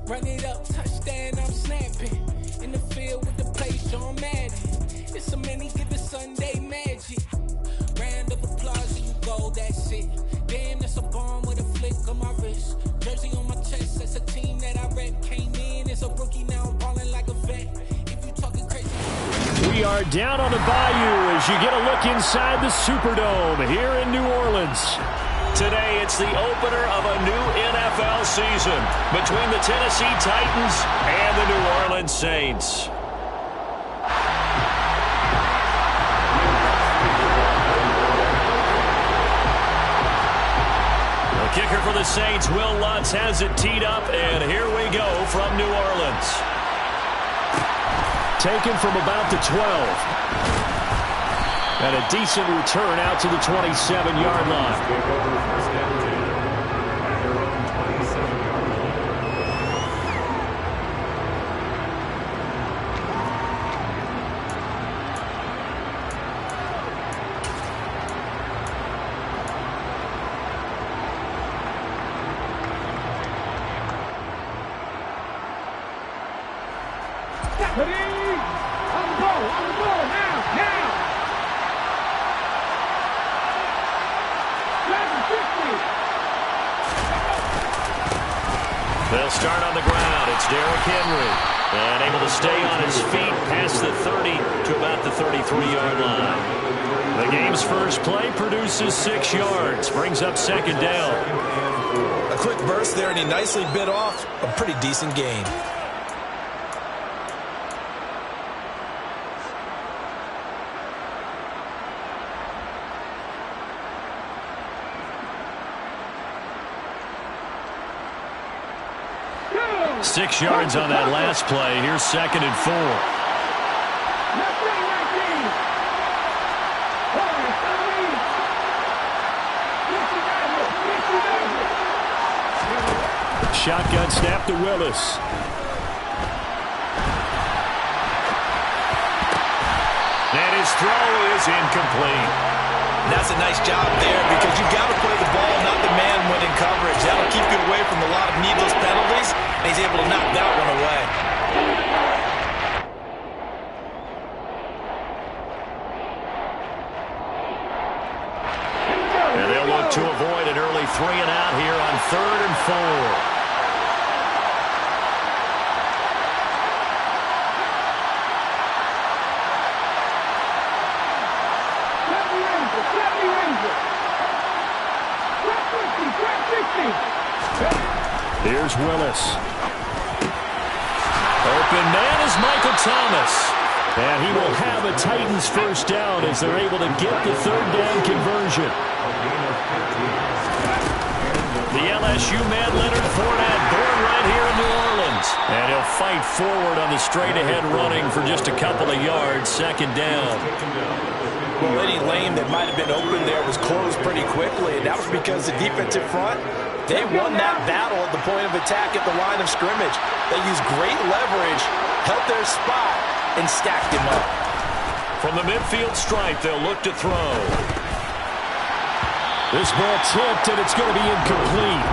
Run it up, touchdown, I'm snapping. In the field with the play, John Madden. It's so many, give it Sunday magic. Round of applause, you go, that's it. Damn, that's a bomb with a flick on my wrist. Jersey on my chest, that's a team that I rep. Came in as a rookie, now I'm balling like a vet. If you talking crazy. We are down on the Bayou as you get a look inside the Superdome here in New Orleans. Today, it's the opener of a new NFL season between the Tennessee Titans and the New Orleans Saints. The kicker for the Saints, Will Lutz, has it teed up, and here we go from New Orleans. Taken from about the 12. And a decent return out to the 27-yard line. They'll start on the ground. It's Derrick Henry. And able to stay on his feet past the 30 to about the 33-yard line. The game's first play produces 6 yards. Brings up second down. A quick burst there, and he nicely bit off a pretty decent gain. Six yards on that last play. Here's second and 4. Shotgun snap to Willis. And his throw is incomplete. That's a nice job there because you've got to play the ball, not the man when in coverage. That'll keep you away from a lot of needless penalties, and he's able to knock that one away. And they'll look to avoid an early 3-and-out here on 3rd and 4. Here's Willis. Open man is Michael Thomas. And he will have a Titans first down as they're able to get the 3rd down conversion. The LSU man Leonard Fournette, born right here in New Orleans. And he'll fight forward on the straight-ahead running for just a couple of yards. Second down. Well, any lane that might have been open there was closed pretty quickly, and that was because the defensive front, they won that battle at the point of attack at the line of scrimmage. They used great leverage, held their spot, and stacked him up. From the midfield stripe, they'll look to throw. This ball tipped, and it's going to be incomplete.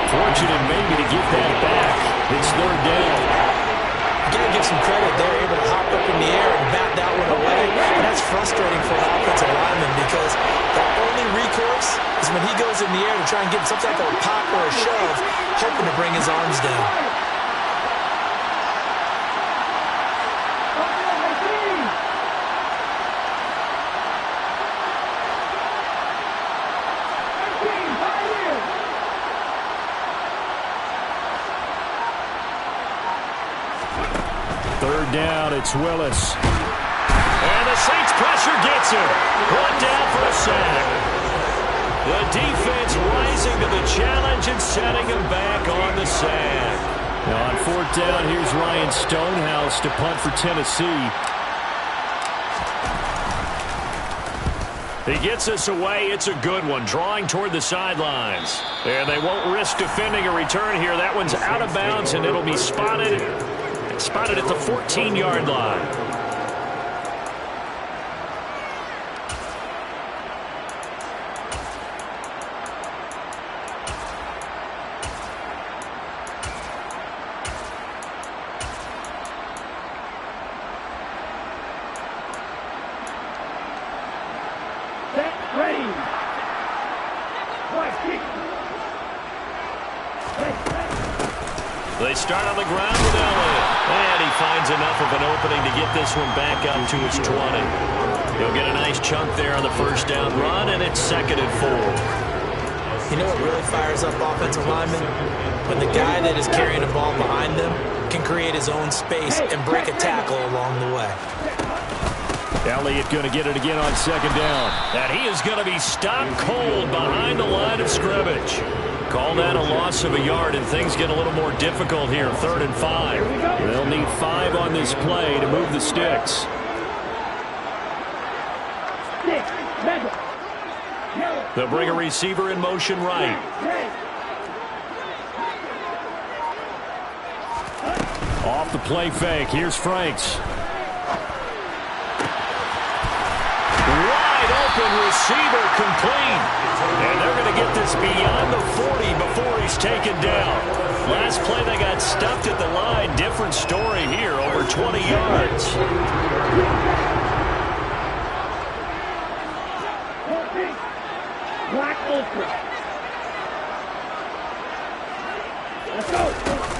Fortunate maybe to get that back. It's 3rd down. You got to give some credit. They're able to hop up in the air and bat that one away. And that's frustrating for an offensive lineman because the only recourse is when he goes in the air to try and get some type of a pop or a shove, hoping to bring his arms down. Third down, it's Willis. And the Saints pressure gets him. One down for a sack. The defense rising to the challenge and setting him back on the sack. Now on 4th down, here's Ryan Stonehouse to punt for Tennessee. He gets us away. It's a good one, drawing toward the sidelines. And they won't risk defending a return here. That one's out of bounds, and it'll be spotted at the 14-yard line. They start on the ground with Elliott. And he finds enough of an opening to get this one back up to his 20. He'll get a nice chunk there on the first down run, and it's 2nd and 4. You know what really fires up offensive linemen? When the guy that is carrying the ball behind them can create his own space and break a tackle along the way. Elliott going to get it again on 2nd down. And he is going to be stopped cold behind the line of scrimmage. Call that a loss of a yard, and things get a little more difficult here. 3rd and 5. They'll need 5 on this play to move the sticks. They'll bring a receiver in motion right. Off the play fake. Here's Franks. Wide open receiver complete. And they're going to get this beyond the 40 before he's taken down. Last play they got stuffed at the line. Different story here. Over 20 yards.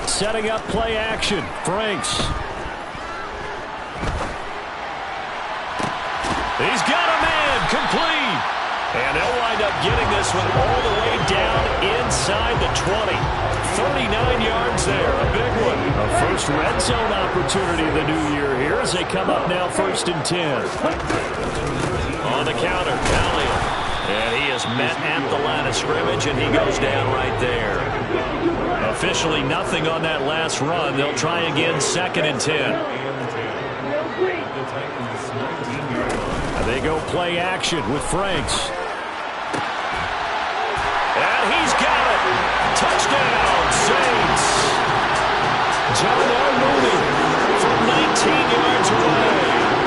Setting up play action. Franks. He's got a man. Complete. And they'll wind up getting this one all the way down inside the 20. 39 yards there. A big one. A first red zone opportunity of the new year here as they come up now 1st and 10. On the counter, Elliott. And he is met at the line of scrimmage, and he goes down right there. Officially nothing on that last run. They'll try again 2nd and 10. They go play action with Franks. And he's got it. Touchdown, Saints. Darnell Mooney from 19 yards away.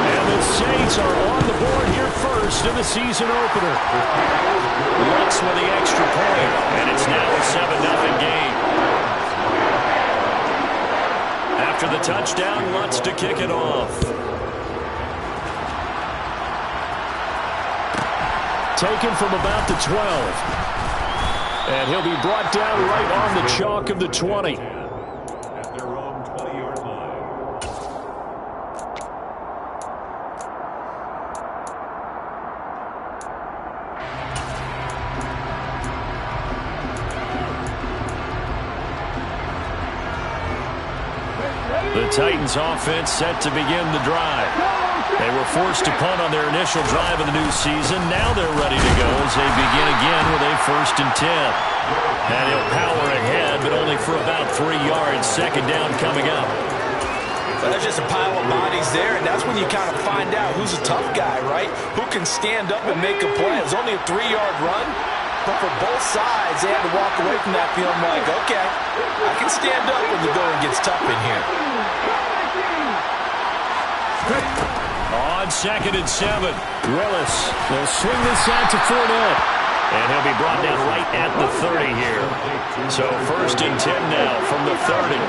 And the Saints are on the board here first in the season opener. Lutz with the extra point, and it's now a 7-0 game. After the touchdown, Lutz to kick it off. Taken from about the 12. And he'll be brought down right on the chalk of the 20. At their own 20-yard line. The Titans offense set to begin the drive. They were forced to punt on their initial drive of the new season. Now they're ready to go as they begin again with a 1st and 10. And he'll power ahead, but only for about 3 yards. 2nd down coming up. Well, there's just a pile of bodies there, and that's when you kind of find out who's a tough guy, right? Who can stand up and make a play. It was only a 3-yard run, but for both sides, they had to walk away from that feeling like, okay, I can stand up when the going gets tough in here. On 2nd and 7, Willis will swing this out to Fournette. And he'll be brought down right at the 30 here. So 1st and 10 now from the 30.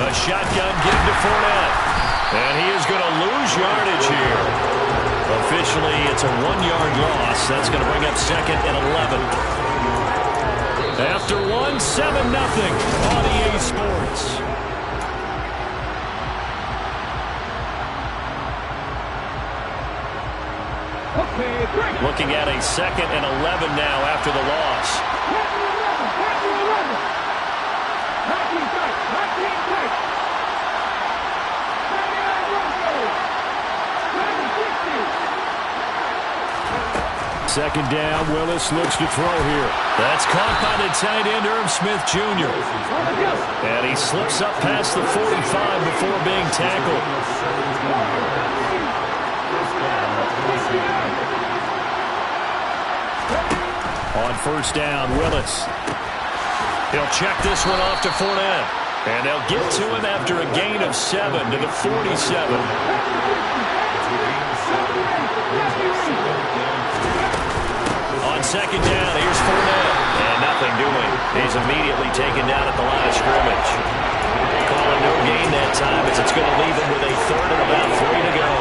A shotgun give to Fournette. And he is going to lose yardage here. Officially, it's a 1-yard loss. That's going to bring up 2nd and 11. After 1, 7-0 on EA Sports. Looking at a 2nd and 11 now after the loss. Second down, Willis looks to throw here. That's caught by the tight end, Irv Smith Jr. And he slips up past the 45 before being tackled. On 1st down, Willis. He'll check this one off to Fournette. And they'll get to him after a gain of 7 to the 47. On 2nd down, here's Fournette. And nothing doing. He's immediately taken down at the line of scrimmage. Calling no gain that time as it's going to leave him with a 3rd and about 3 to go.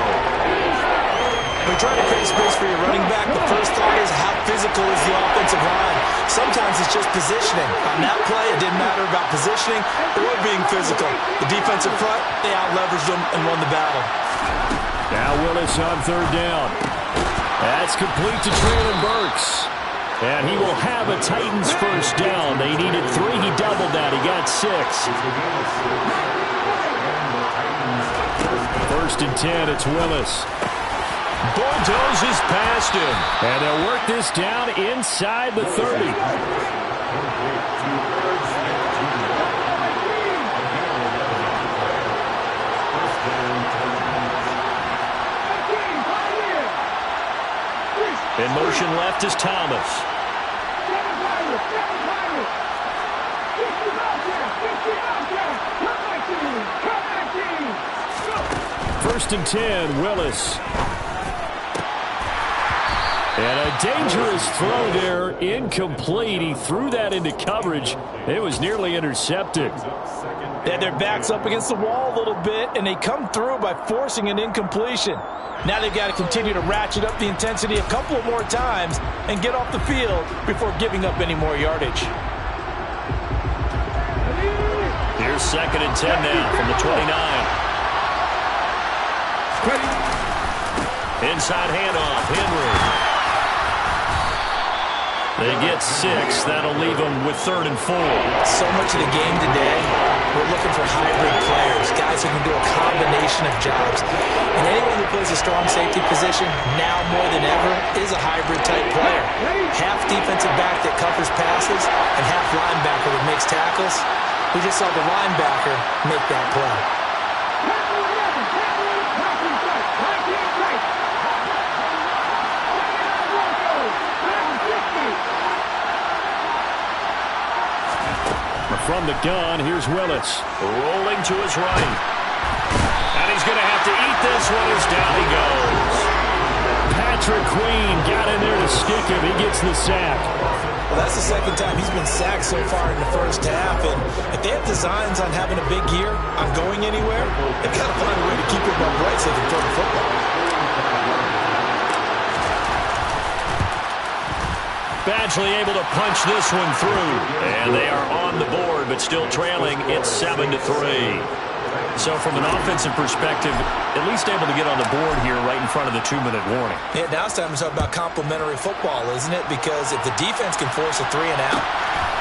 you're trying to create space for your running back, the first thought is how physical is the offensive line. Sometimes it's just positioning. On that play, it didn't matter about positioning or being physical. The defensive front, they out-leveraged them and won the battle. Now Willis on third down. That's complete to Traylon Burks. And he will have a Titans first down. They needed 3. He doubled that. He got 6. First and 10, it's Willis. Bulldozes past him. And they'll work this down inside the 30. In motion left is Thomas. First and 10, Willis. And a dangerous throw there, incomplete. He threw that into coverage. It was nearly intercepted. They had their backs up against the wall a little bit, and they come through by forcing an incompletion. Now they've got to continue to ratchet up the intensity a couple of more times and get off the field before giving up any more yardage. Here's second and 10 now from the 29. Inside handoff, Henry. They get 6. That'll leave them with third and 4. So much of the game today, we're looking for hybrid players, guys who can do a combination of jobs. And anyone who plays a strong safety position, now more than ever, is a hybrid-type player. Half defensive back that covers passes and half linebacker that makes tackles. We just saw the linebacker make that play. From the gun, here's Willis. Rolling to his right. And he's going to have to eat this one as down he goes. Patrick Queen got in there to stick him. He gets the sack. Well, that's the second time he's been sacked so far in the first half. And if they have designs on having a big year, on going anywhere, they've got to find a way to keep him upright so they can throw the football. Badgley able to punch this one through. And they are on the board, but still trailing. It's 7-3. So from an offensive perspective, at least able to get on the board here right in front of the 2-minute warning. Yeah, now it's time to talk about complementary football, isn't it? Because if the defense can force a 3 and out,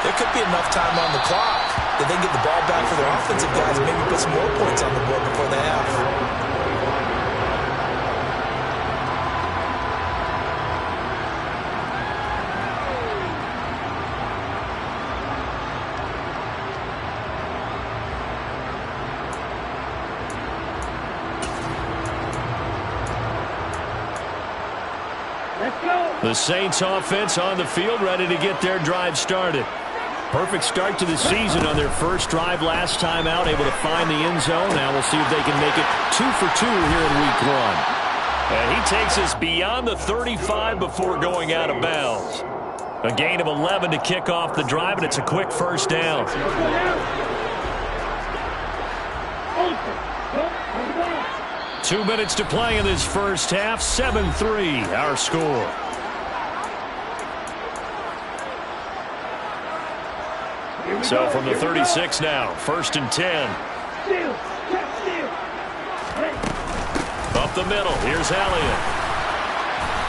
there could be enough time on the clock that they can get the ball back for their offensive guys and maybe put some more points on the board before the half. The Saints offense on the field, ready to get their drive started. Perfect start to the season on their first drive last time out, able to find the end zone. Now we'll see if they can make it 2 for 2 here in week 1. And he takes us beyond the 35 before going out of bounds. A gain of 11 to kick off the drive, and it's a quick first down. Two minutes to play in this first half. 7-3, our score. So from the 36 now, first and 10. Up the middle, here's Elliott.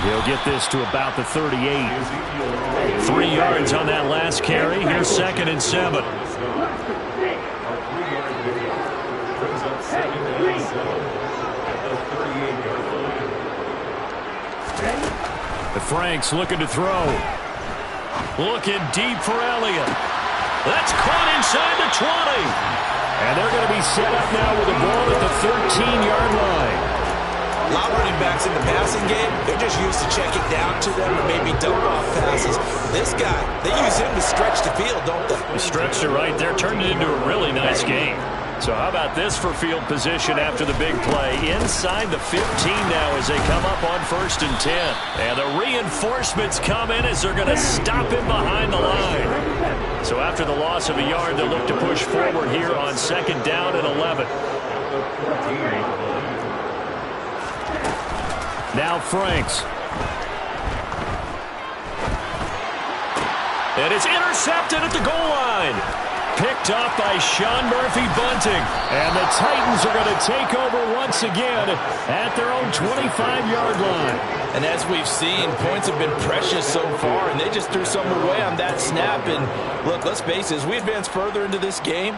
He'll get this to about the 38. 3 yards on that last carry. Here's second and 7. The Franks looking to throw. Looking deep for Elliott. That's caught inside the 20. And they're going to be set up now with a ball at the 13-yard line. A lot of running backs in the passing game, they're just used to checking down to them or maybe dump off passes. This guy, they use him to stretch the field, don't they? He stretched it right there, turned it into a really nice game. So how about this for field position after the big play? Inside the 15 now as they come up on first and 10. And the reinforcements come in as they're going to stop him behind the line. So after the loss of a yard, they'll look to push forward here on second down and 11. Now Franks. And it's intercepted at the goal line. Picked off by Sean Murphy-Bunting. And the Titans are going to take over once again at their own 25-yard line. And as we've seen, points have been precious so far, and they just threw some away on that snap. And look, let's face it, as we advance further into this game,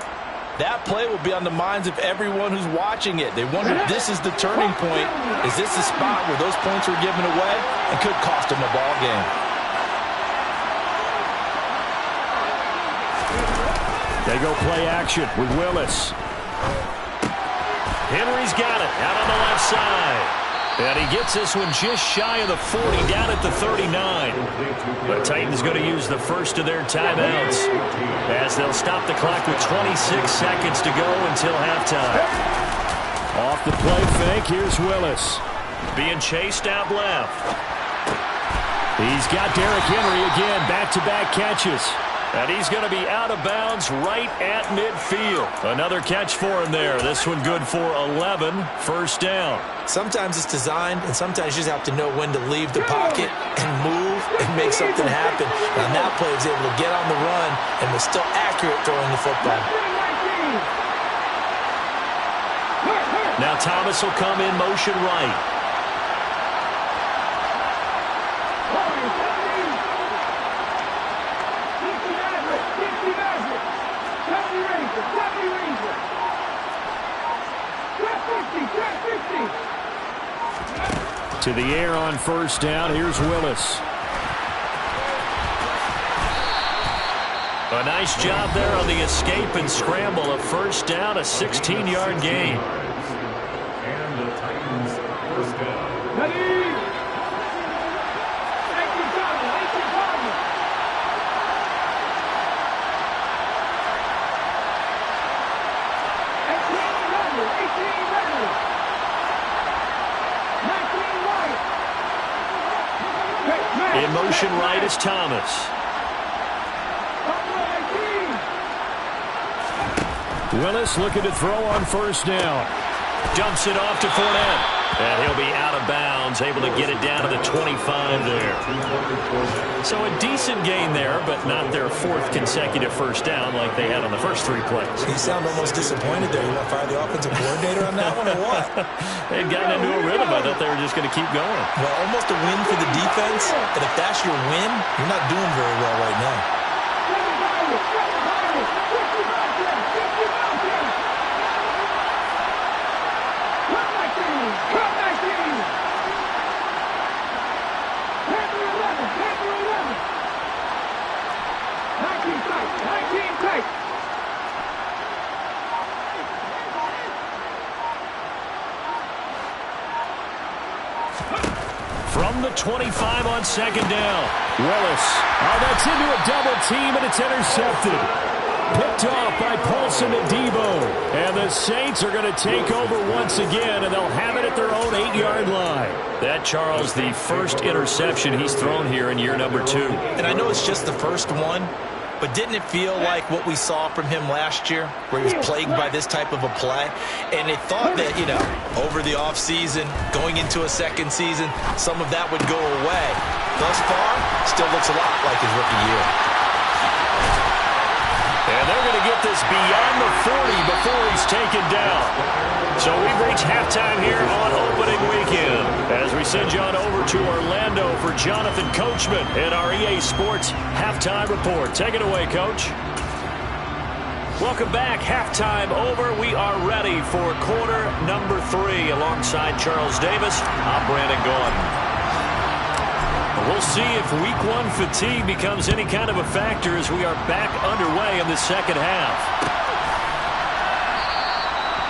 that play will be on the minds of everyone who's watching it. They wonder if this is the turning point. Is this the spot where those points were given away and could cost them a ball game? They go play action with Willis. Henry's got it out on the left side. And he gets this one just shy of the 40, down at the 39. The Titans going to use the first of their timeouts as they'll stop the clock with 26 seconds to go until halftime. Off the play fake, here's Willis. Being chased out left. He's got Derrick Henry again, back-to-back catches. And he's going to be out of bounds right at midfield. Another catch for him there. This one good for 11, first down. Sometimes it's designed, and sometimes you just have to know when to leave the pocket and move and make something happen. And on that play, he was able to get on the run and was still accurate throwing the football. Now Thomas will come in motion right. To the air on first down. Here's Willis. A nice job there on the escape and scramble. A first down, a 16-yard gain. And the Titans first down. Ready? In motion right is Thomas. Willis looking to throw on first down. Dumps it off to Fournette. And he'll be out of bounds, able to get it down to the 25 there. So a decent gain there, but not their fourth consecutive first down like they had on the first three plays. You sound almost disappointed there. You want to fire the offensive coordinator on that one or what? They'd gotten into a rhythm. I thought they were just going to keep going. Well, almost a win for the defense. And if that's your win, you're not doing very well right now. From the 25 on second down. Willis. Oh, that's into a double team, and it's intercepted. Picked off by Paulson and Debo. And the Saints are going to take over once again, and they'll have it at their own 8-yard line. That, Charles, the first interception he's thrown here in year number 2. And I know it's just the first one, but didn't it feel like what we saw from him last year, where he was plagued by this type of a play? And they thought that, you know, over the offseason, going into a second season, some of that would go away. Thus far, still looks a lot like his rookie year. And they're going to get this beyond the 40 before he's taken down. So we've reached halftime here on opening weekend as we send you on over to Orlando for Jonathan Coachman in our EA Sports Halftime Report. Take it away, Coach. Welcome back. Halftime over. We are ready for quarter number 3 alongside Charles Davis. I'm Brandon Gordon. We'll see if week 1 fatigue becomes any kind of a factor as we are back underway in the second half.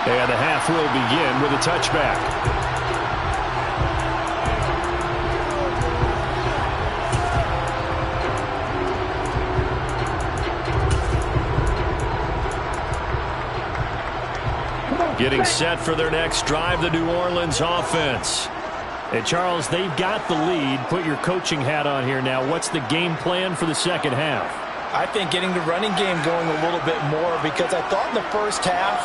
And the half will begin with a touchback. Getting set for their next drive, the New Orleans offense. Hey, Charles, they've got the lead. Put your coaching hat on here now. What's the game plan for the second half? I think getting the running game going a little bit more, because I thought in the first half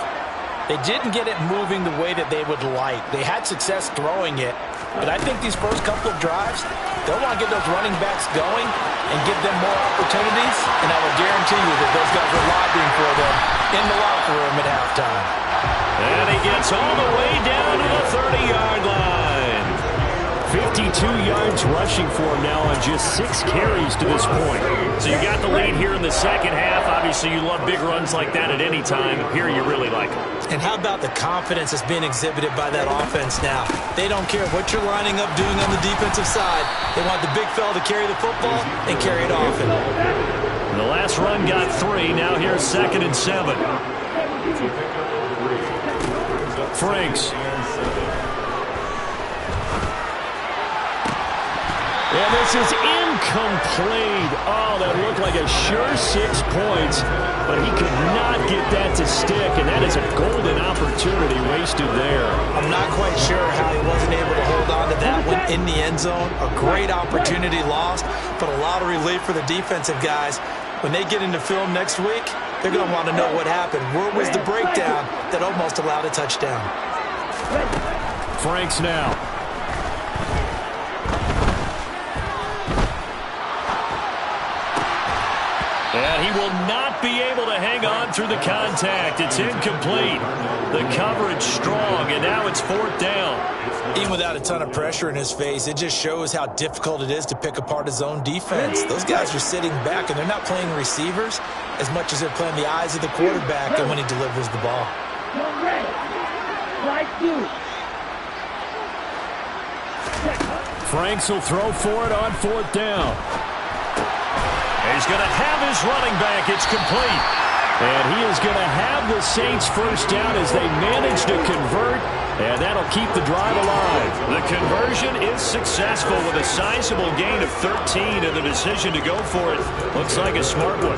they didn't get it moving the way that they would like. They had success throwing it, But I think these first couple of drives, they'll want to get those running backs going and give them more opportunities. And I will guarantee you that those guys are lobbying for them in the locker room at halftime. And he gets all the way down to the 30-yard line. 52 yards rushing for him now on just 6 carries to this point. So you got the lead here in the second half. Obviously, you love big runs like that at any time. Here you really like them. And how about the confidence that's being exhibited by that offense now? They don't care what you're lining up doing on the defensive side. They want the big fella to carry the football and carry it often. The last run got 3. Now here's 2nd and 7. Franks. And this is incomplete. Oh, that looked like a sure 6 points, but he could not get that to stick, and that is a golden opportunity wasted there. I'm not quite sure how he wasn't able to hold on to that one in the end zone. A great opportunity lost, but a lot of relief for the defensive guys. When they get into film next week, they're going to want to know what happened. Where was the breakdown that almost allowed a touchdown? Franks now. And he will not be able to hang on through the contact. It's incomplete. The coverage strong, and now it's 4th down. Even without a ton of pressure in his face, it just shows how difficult it is to pick apart his own defense. Those guys are sitting back, and they're not playing receivers as much as they're playing the eyes of the quarterback and when he delivers the ball. Franks will throw for it on 4th down. He's going to have his running back. It's complete. And he is going to have the Saints first down as they manage to convert, and that'll keep the drive alive. The conversion is successful with a sizable gain of 13, and the decision to go for it looks like a smart one.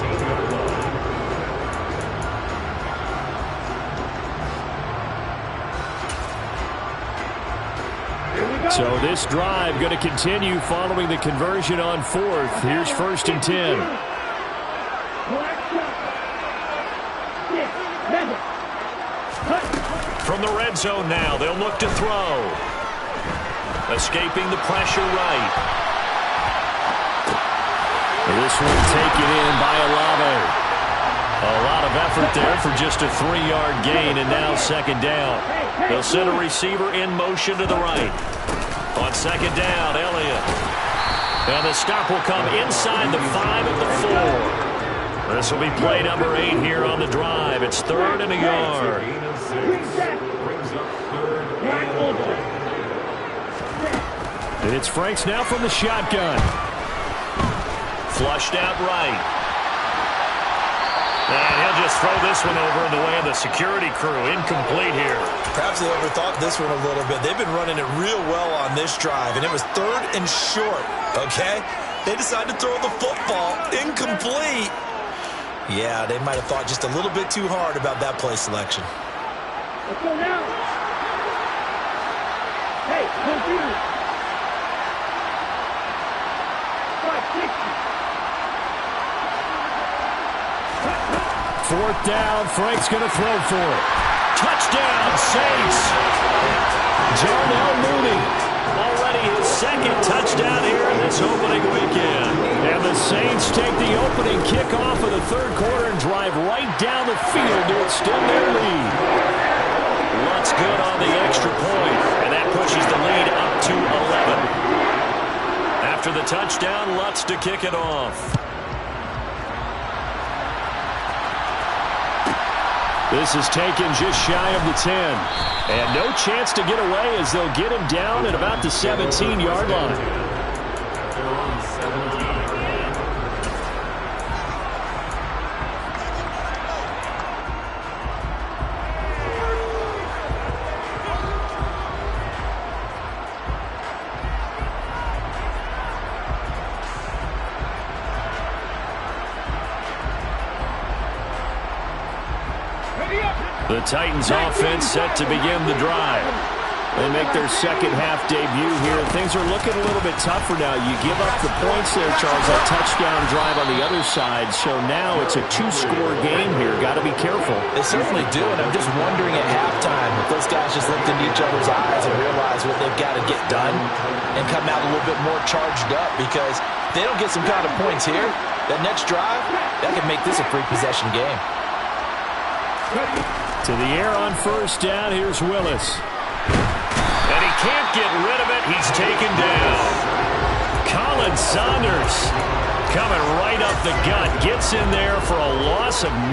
So this drive going to continue following the conversion on 4th. Here's 1st and 10. From the red zone now, they'll look to throw. Escaping the pressure right. This one taken in by Olave. A lot of effort there for just a 3-yard gain, and now 2nd down. They'll send a receiver in motion to the right. On 2nd down, Elliott. And the stop will come inside the 5 at the 4. This will be play number 8 here on the drive. It's 3rd and a yard. And it's Franks now from the shotgun. Flushed out right. And he'll just throw this one over in the way of the security crew. Incomplete here. Perhaps they overthought this one a little bit. They've been running it real well on this drive, and it was 3rd and short, okay? They decided to throw the football. Incomplete. Yeah, they might have thought just a little bit too hard about that play selection. Let's go now. Hey, continue. 560. 4th down, Frank's going to throw for it. Touchdown, Saints. Darnell Mooney, already his 2nd touchdown here in this opening weekend. And the Saints take the opening kickoff of the 3rd quarter and drive right down the field to extend their lead. Lutz good on the extra point, and that pushes the lead up to 11. After the touchdown, Lutz to kick it off. This is taken just shy of the 10. And no chance to get away as they'll get him down at about the 17-yard line. The Titans offense set to begin the drive. They make their second half debut here. Things are looking a little bit tougher now. You give up the points there, Charles, that touchdown drive on the other side. So now it's a two-score game here. Got to be careful. They certainly do, and I'm just wondering at halftime if those guys just looked into each other's eyes and realized what they've got to get done and come out a little bit more charged up, because if they don't get some kind of points here, that next drive, that could make this a free-possession game. To the air on first down, here's Willis. And he can't get rid of it. He's taken down. Colin Saunders coming right up the gut. Gets in there for a loss of 9.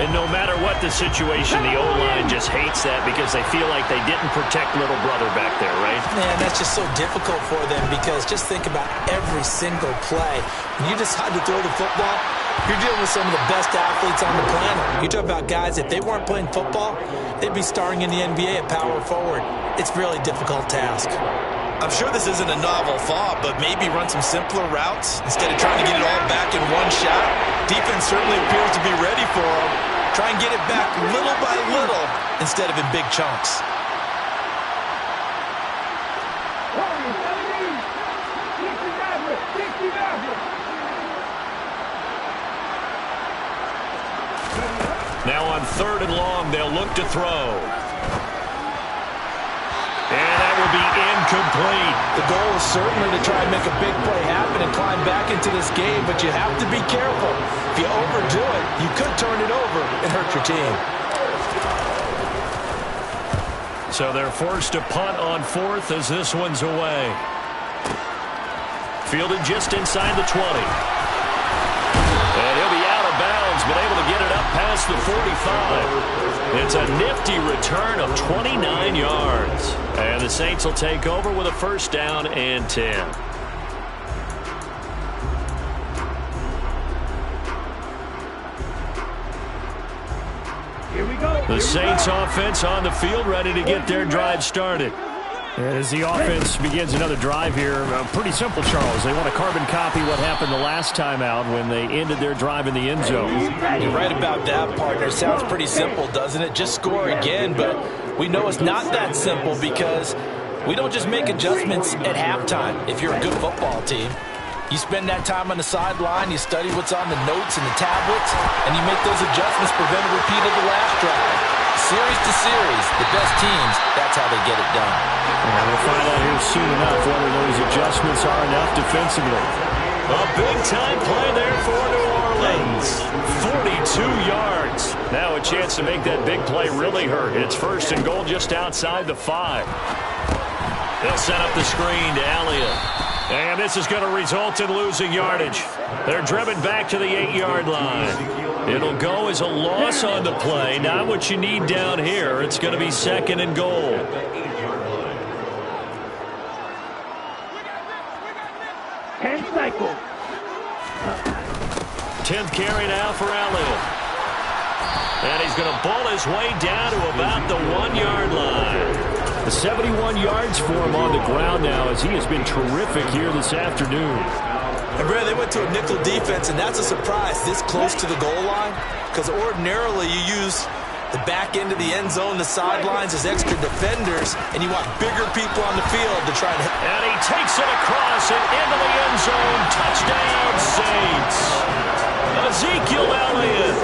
And no matter what the situation, the O-line just hates that because they feel like they didn't protect little brother back there, right? Man, that's just so difficult for them, because just think about every single play. When you decide to throw the football, you're dealing with some of the best athletes on the planet. You talk about guys, if they weren't playing football, they'd be starring in the NBA at power forward. It's a really difficult task. I'm sure this isn't a novel thought, but maybe run some simpler routes instead of trying to get it all back in one shot. Defense certainly appears to be ready for them. Try and get it back little by little instead of in big chunks. Now on 3rd and long, they'll look to throw. And that will be incomplete. The goal is certainly to try and make a big play happen and climb back into this game, but you have to be careful. If you overdo it, you could turn it over and hurt your team. So they're forced to punt on 4th as this one's away. Fielded just inside the 20. And he'll be out of bounds, but able to get it up past the 45. It's a nifty return of 29 yards. And the Saints will take over with a first down and 10. Here we go. The Saints offense on the field, ready to get their drive started. As the offense begins another drive here, pretty simple, Charles. They want to carbon copy what happened the last time out when they ended their drive in the end zone. You're right about that, partner. Sounds pretty simple, doesn't it? Just score again, but we know it's not that simple, because we don't just make adjustments at halftime if you're a good football team. You spend that time on the sideline, you study what's on the notes and the tablets, and you make those adjustments, prevent a repeat of the last drive. Series to series, the best teams, that's how they get it done. And we'll find out here soon enough whether those adjustments are enough defensively. A big-time play there for New Orleans. 42 yards. Now a chance to make that big play really hurt. It's 1st and goal just outside the 5. They'll set up the screen to Elliott. And this is going to result in losing yardage. They're driven back to the 8-yard line. It'll go as a loss on the play. Not what you need down here. It's going to be 2nd and goal. Hand cycle. 10th carry now for Elliott. And he's going to ball his way down to about the 1-yard line. 71 yards for him on the ground now, as he has been terrific here this afternoon. And Brad, they went to a nickel defense, and that's a surprise this close to the goal line, because ordinarily you use the back end of the end zone, the sidelines as extra defenders, and you want bigger people on the field to try to hit. And he takes it across and into the end zone. Touchdown, Saints. Ezekiel Elliott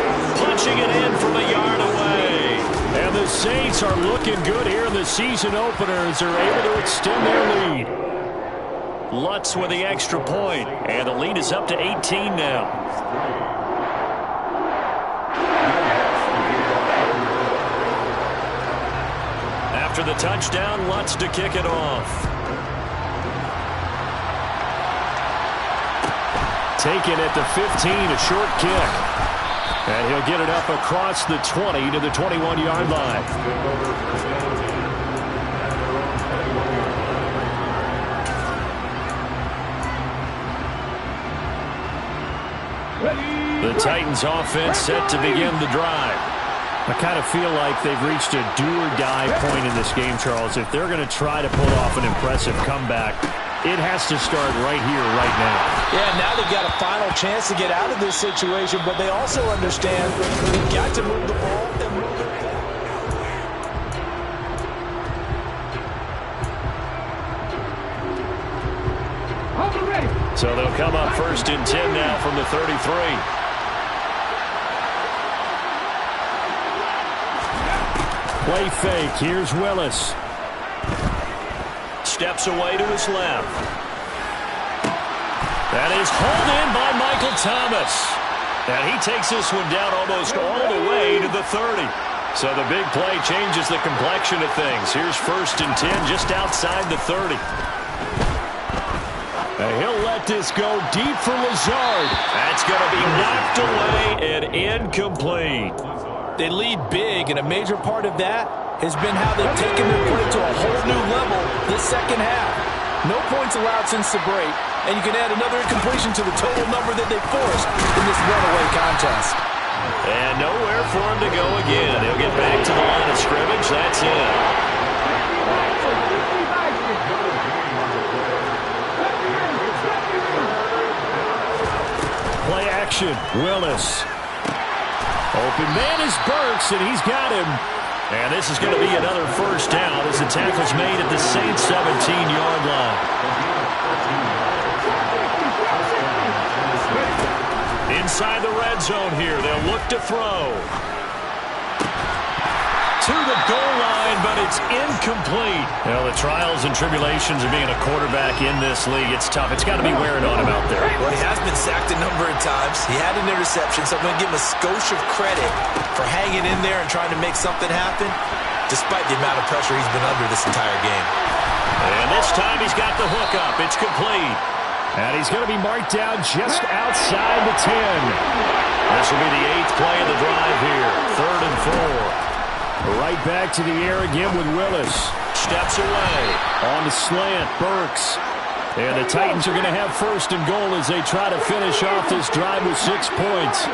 punching it in from a yard away. And the Saints are looking good here in the season opener as they're able to extend their lead. Lutz with the extra point, and the lead is up to 18 now. After the touchdown, Lutz to kick it off. Taken at the 15, a short kick. And he'll get it up across the 20 to the 21-yard line. The Titans offense set to begin the drive. I kind of feel like they've reached a do-or-die point in this game, Charles. If they're going to try to pull off an impressive comeback, it has to start right here, right now. Yeah, now they've got a final chance to get out of this situation, but they also understand they've got to move the ball and move it. So they'll come up 1st and 10 now from the 33. Play fake. Here's Willis. Steps away to his left. That is hauled in by Michael Thomas. And he takes this one down almost all the way to the 30. So the big play changes the complexion of things. Here's 1st and 10 just outside the 30. And he'll let this go deep for Lazard. That's going to be knocked away and incomplete. They lead big, and a major part of that has been how they've taken their play to a whole new level this second half. No points allowed since the break, and you can add another incompletion to the total number that they forced in this runaway contest. And nowhere for him to go again. He'll get back to the line of scrimmage. That's it. Play action. Willis. Open man is Burks, and he's got him. And this is going to be another 1st down as the tackle's made at the Saints' 17-yard line. Inside the red zone here, they'll look to throw. To the goal line, but it's incomplete. Well, the trials and tribulations of being a quarterback in this league, it's tough. It's got to be wearing on him out there. Well, he has been sacked a number of times. He had an interception, so I'm going to give him a skosh of credit for hanging in there and trying to make something happen, despite the amount of pressure he's been under this entire game. And this time he's got the hook up. It's complete. And he's going to be marked down just outside the 10. This will be the 8th play of the drive here. 3rd and 4. Right back to the air again with Willis. Steps away. On the slant, Burks. And the Titans are going to have 1st and goal as they try to finish off this drive with 6 points.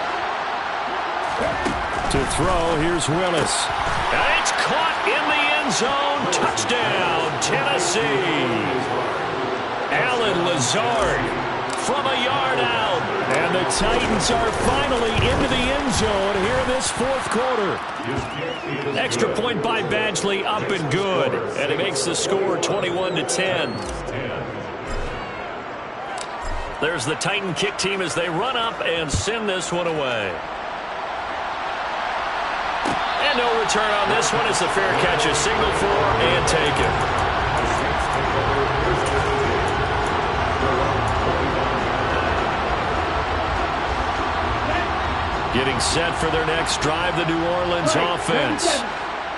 To throw, here's Willis. And it's caught in the end zone. Touchdown, Tennessee. Alan Lazard from a yard out. And the Titans are finally into the end zone here in this 4th quarter. Extra point by Badgley, up and good. And it makes the score 21-10. There's the Titan kick team as they run up and send this one away. And no return on this one as the fair catch is signaled for and taken. Getting set for their next drive, the New Orleans offense.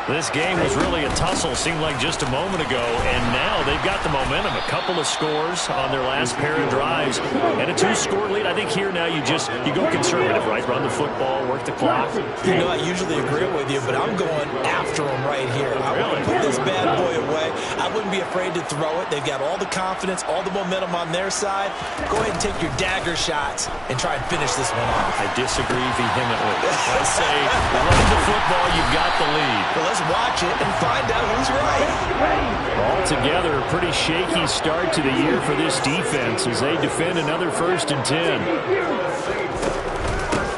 This game was really a tussle, seemed like just a moment ago, and now they've got the momentum. A couple of scores on their last pair of drives, and a 2-score lead. I think here now you go conservative, right? Run the football, work the clock. You know, I usually agree with you, but I'm going after them right here. I want to put this bad boy away. I wouldn't be afraid to throw it. They've got all the confidence, all the momentum on their side. Go ahead and take your dagger shots and try and finish this one off. I disagree vehemently. I say run the football, you've got the lead. Well, let's watch it and find out who's right. Altogether, a pretty shaky start to the year for this defense as they defend another 1st and 10.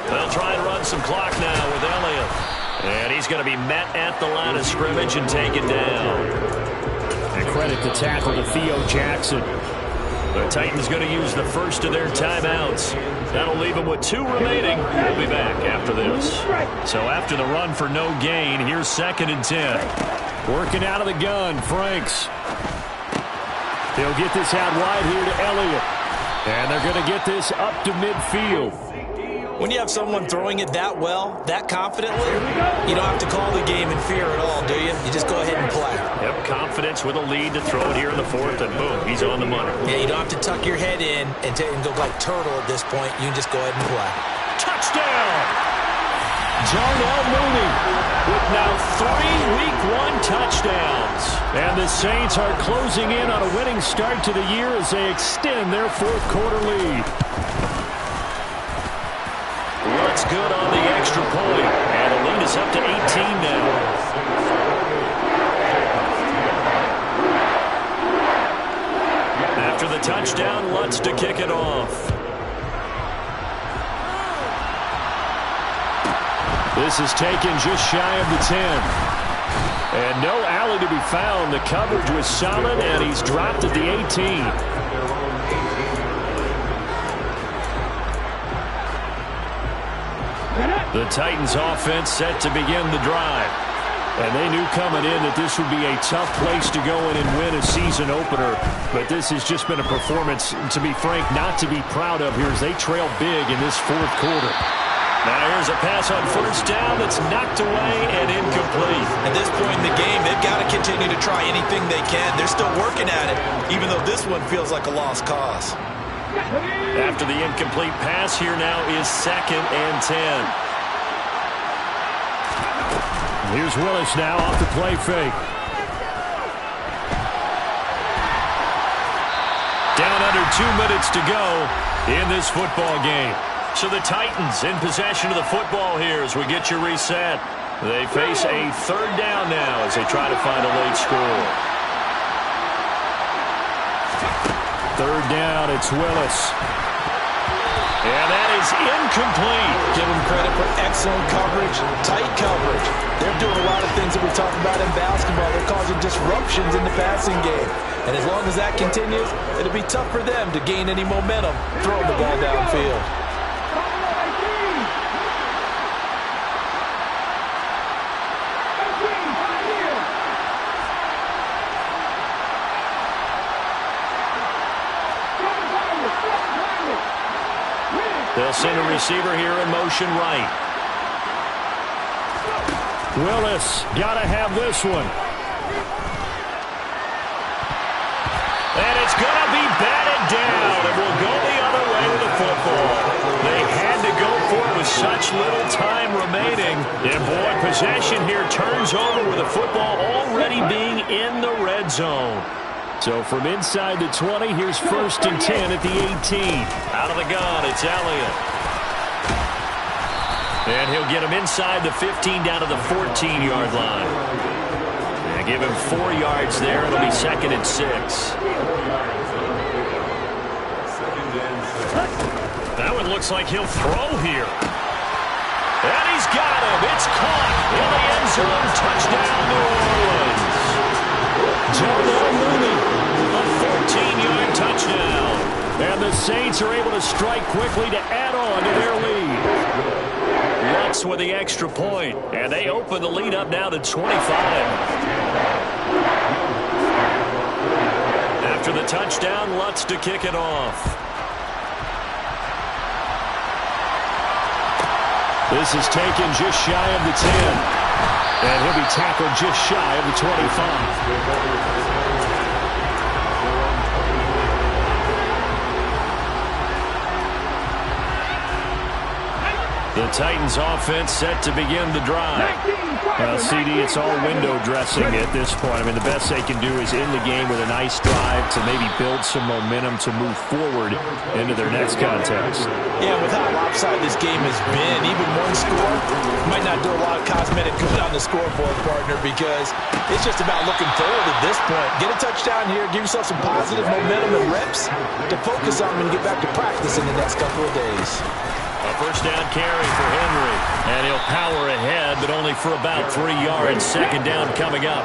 They'll try and run some clock now with Elliott. And he's going to be met at the line of scrimmage and taken down. And credit the tackle to Theo Jackson. The Titans going to use the first of their timeouts. That'll leave them with 2 remaining. We'll be back after this. So after the run for no gain, here's 2nd and 10. Working out of the gun, Franks. They'll get this out wide here to Elliott. And they're going to get this up to midfield. When you have someone throwing it that well, that confidently, you don't have to call the game in fear at all, do you? You just go ahead and play. Yep, confidence with a lead to throw it here in the 4th, and boom, he's on the money. Yeah, you don't have to tuck your head in and go like turtle at this point. You can just go ahead and play. Touchdown! Darnell Mooney with now 3 Week 1 touchdowns. And the Saints are closing in on a winning start to the year as they extend their 4th quarter lead. What's good on the extra point, and the lead is up to 18 now. After the touchdown, Lutz to kick it off. This is taken just shy of the 10. And no alley to be found. The coverage was solid, and he's dropped at the 18. The Titans offense set to begin the drive. And they knew coming in that this would be a tough place to go in and win a season opener. But this has just been a performance, to be frank, not to be proud of here as they trail big in this fourth quarter. Now here's a pass on first down that's knocked away and incomplete. At this point in the game, they've got to continue to try anything they can. They're still working at it, even though this one feels like a lost cause. After the incomplete pass, here now is 2nd and 10. Here's Willis now off the play fake. Down under 2 minutes to go in this football game. So the Titans in possession of the football here as we get you reset. They face a 3rd down now as they try to find a late score. 3rd down, it's Willis. And that is incomplete. Give them credit for excellent coverage, tight coverage. They're doing a lot of things that we talked about in basketball. They're causing disruptions in the passing game. And as long as that continues, it'll be tough for them to gain any momentum throwing the ball downfield. They'll send a receiver here in motion right. Willis, gotta have this one. And it's gonna be batted down, and will go the other way with the football. They had to go for it with such little time remaining. And boy, possession here turns over with the football already being in the red zone. So from inside the 20, here's 1st and 10 at the 18. Out of the gun, it's Elliott. And he'll get him inside the 15 down to the 14-yard line. And give him 4 yards there. It'll be 2nd and 6. That one looks like he'll throw here. And he's got him. It's caught in the end zone. Touchdown, New Orleans. Darnell Mooney, a 14-yard touchdown. And the Saints are able to strike quickly to add on to their lead. Lutz with the extra point, and they open the lead up now to 25. After the touchdown, Lutz to kick it off. This is taken just shy of the 10. And he'll be tackled just shy of the 25. The Titans offense set to begin the drive. CD, it's all window dressing at this point. I mean, the best they can do is in the game with a nice drive to maybe build some momentum to move forward into their next contest. Yeah, with how lopsided this game has been, even one score might not do a lot of cosmetic good on the scoreboard, partner, because it's just about looking forward at this point. Get a touchdown here, give yourself some positive momentum and reps to focus on when you get back to practice in the next couple of days. A first down carry for Henry. And he'll power ahead, but only for about 3 yards. 2nd down coming up.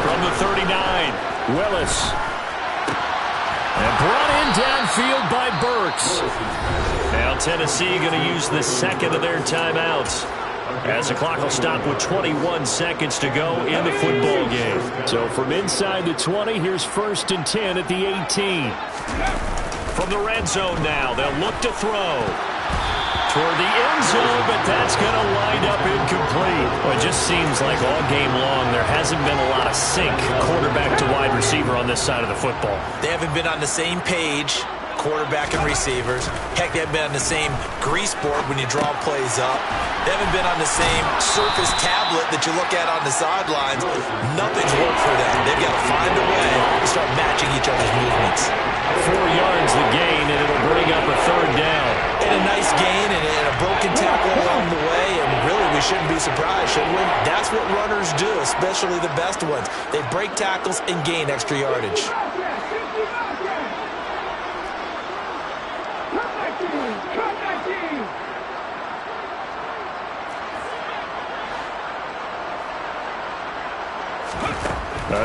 From the 39, Willis. And brought in downfield by Burks. Now Tennessee going to use the 2nd of their timeouts, as the clock will stop with 21 seconds to go in the football game. So from inside the 20, here's 1st and 10 at the 18. From the red zone now, they'll look to throw toward the end zone, but that's going to wind up incomplete. Well, it just seems like all game long there hasn't been a lot of sync quarterback to wide receiver on this side of the football. They haven't been on the same page, quarterback and receivers. Heck, they haven't been on the same grease board when you draw plays up. They haven't been on the same surface tablet that you look at on the sidelines. Nothing's worked for them. They've got to find a way to start matching each other's movements. 4 yards the gain, and it'll bring up a 3rd down. And a nice gain and a broken tackle along the way, and really we shouldn't be surprised, should we? That's what runners do, especially the best ones. They break tackles and gain extra yardage.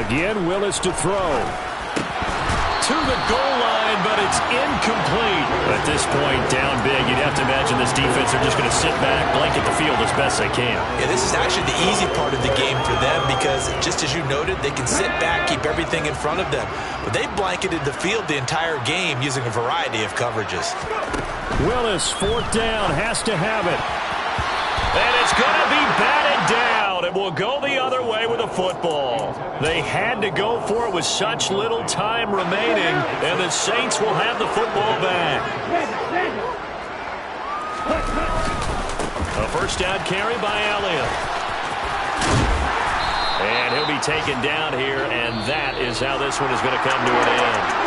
Again, Willis to throw. to the goal line, but it's incomplete. At this point, down big, you'd have to imagine this defense are just going to sit back, blanket the field as best they can. Yeah, this is actually the easy part of the game for them because, just as you noted, they can sit back, keep everything in front of them. But they blanketed the field the entire game using a variety of coverages. Willis, fourth down, has to have it. And it's going to be batted down. It will go the other way with the football. They had to go for it with such little time remaining, and the Saints will have the football back. A first down carry by Elliott. And he'll be taken down here, and that is how this one is going to come to an end.